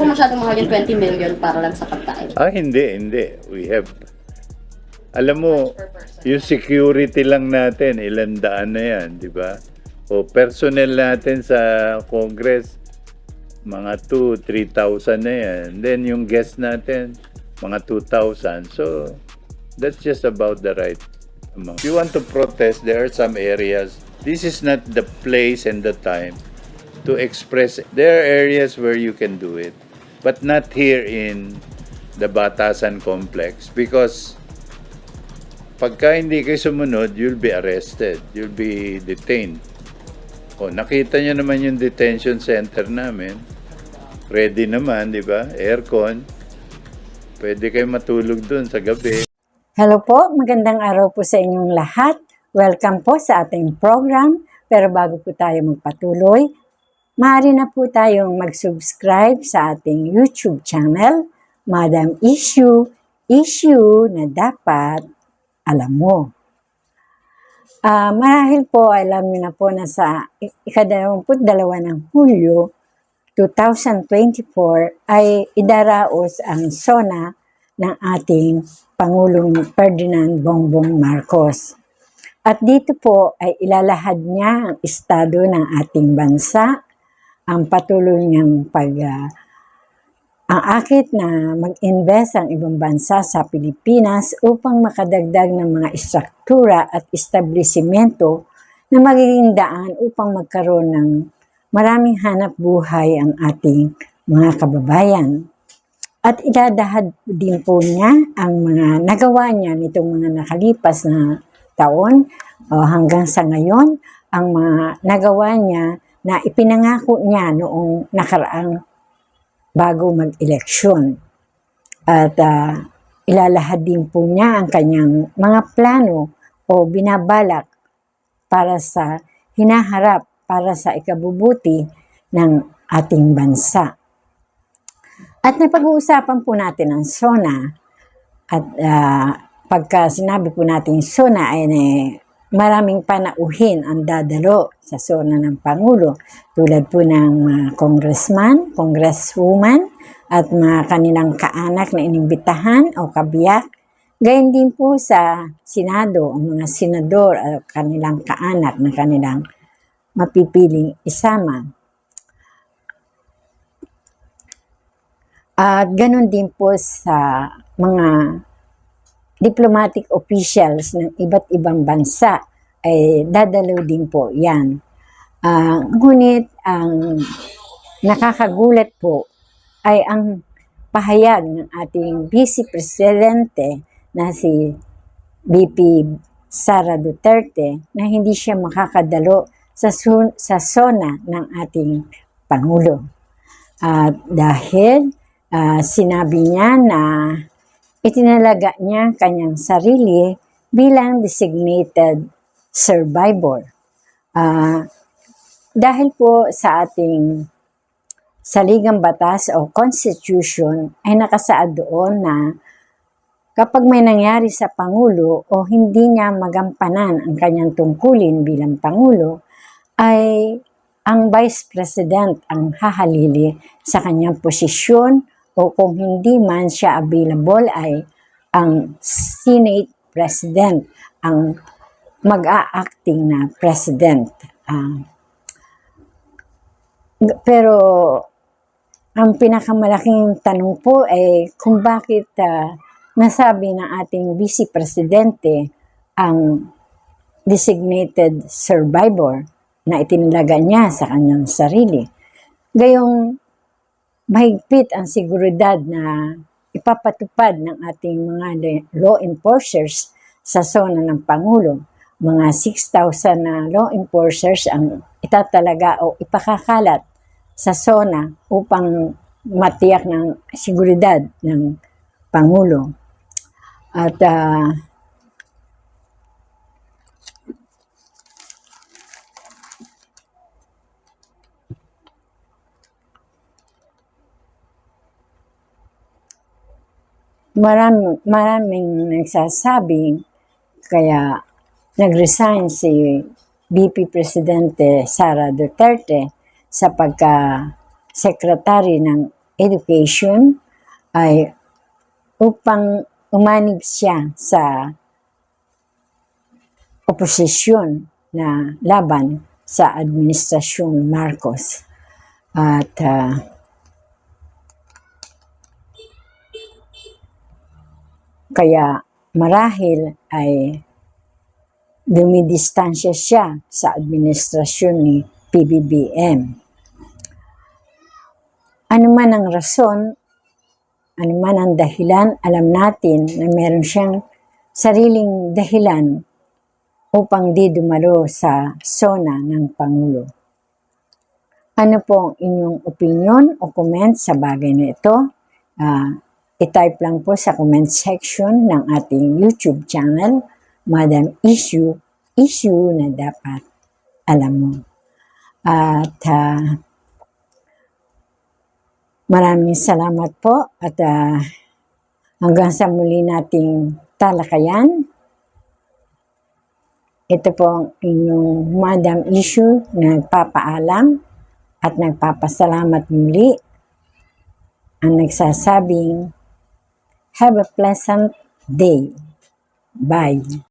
po masyadong mahal yung 20 million para lang sa pagkain? Hindi. We have, alam mo, yung security lang natin, ilang daan na yan, di ba? O personnel natin sa Congress, mga 2,000-3,000 na yan. Then yung guest natin, mga 2,000. So, that's just about the right amount. If you want to protest, there are some areas. This is not the place and the time to express. There are areas where you can do it, but not here in the Batasan complex, because pagka hindi kayo sumunod, you'll be arrested, you'll be detained. O, nakita nyo naman yung detention center namin. Ready naman, di ba? Aircon. Pwede kayo matulog dun sa gabi. Hello po, magandang araw po sa inyong lahat. Welcome po sa ating program. Pero bago po tayo magpatuloy, maaari na po tayong mag-subscribe sa ating YouTube channel, Madam Issue na dapat alam mo. Marahil po, alam niyo na po na sa ika-22 ng Hulyo 2024 ay idaraos ang SONA ng ating Pangulong Ferdinand Bongbong Marcos. At dito po ay ilalahad niya ang estado ng ating bansa, ang patuloy niyang ang akit na mag-invest ang ibang bansa sa Pilipinas upang makadagdag ng mga istruktura at establisimento na magiging daan upang magkaroon ng maraming hanap buhay ang ating mga kababayan. At idadahad din po niya ang mga nagawa niya nitong mga nakalipas na taon hanggang sa ngayon, ang mga nagawa niya na ipinangako niya noong nakaraang bago mag-eleksyon. At ilalahad din po niya ang kanyang mga plano o binabalak para sa hinaharap, para sa ikabubuti ng ating bansa. At napag-uusapan po natin ang SONA. At pagka sinabi po natin SONA ay maraming panauhin ang dadalo sa SONA ng Pangulo. Tulad po ng congressman, congresswoman, at mga kanilang kaanak na inimbitahan o kabiyak. Gayon din po sa Senado, ang mga senador at kanilang kaanak na kanilang mapipiling isama. At ganun din po sa mga diplomatic officials ng iba't ibang bansa ay dadalo din po yan. Ngunit ang nakakagulat po ay ang pahayag ng ating Vice Presidente na si VP Sara Duterte na hindi siya makakadalo sa SONA ng ating Pangulo. Dahil sinabi niya na itinalaga niya kanyang sarili bilang designated survivor. Dahil po sa ating saligang batas o constitution ay nakasaad doon na kapag may nangyari sa Pangulo o hindi niya magampanan ang kanyang tungkulin bilang Pangulo, ay ang Vice President ang hahalili sa kanyang posisyon o kung hindi man siya available ay ang Senate President ang mag-a-acting na President. Pero ang pinakamalaking tanong po ay kung bakit nasabi ng ating Vice Presidente ang designated survivor na itinalaga niya sa kanyang sarili. Gayong mahigpit ang seguridad na ipapatupad ng ating mga law enforcers sa SONA ng Pangulo. Mga 6,000 na law enforcers ang itatalaga o ipakakalat sa SONA upang matiyak ng seguridad ng Pangulo. At maraming nagsasabing kaya nag-resign si VP Presidente Sara Duterte sa pagka-secretary ng Education ay upang umanib siya sa oposisyon na laban sa Administrasyong Marcos. At kaya marahil ay dumidistansya siya sa administrasyon ni PBBM. Ano man ang rason, ano man ang dahilan, alam natin na meron siyang sariling dahilan upang di dumalo sa SONA ng Pangulo. Ano po ang inyong opinion o comment sa bagay na ito? I-type lang po sa comment section ng ating YouTube channel, Madam Issue na dapat alam mo. At maraming salamat po at hanggang sa muli nating talakayan. Ito po ang inyong Madam Issue na nagpapaalam at nagpapasalamat muli. Ang nagsasabing, have a pleasant day. Bye.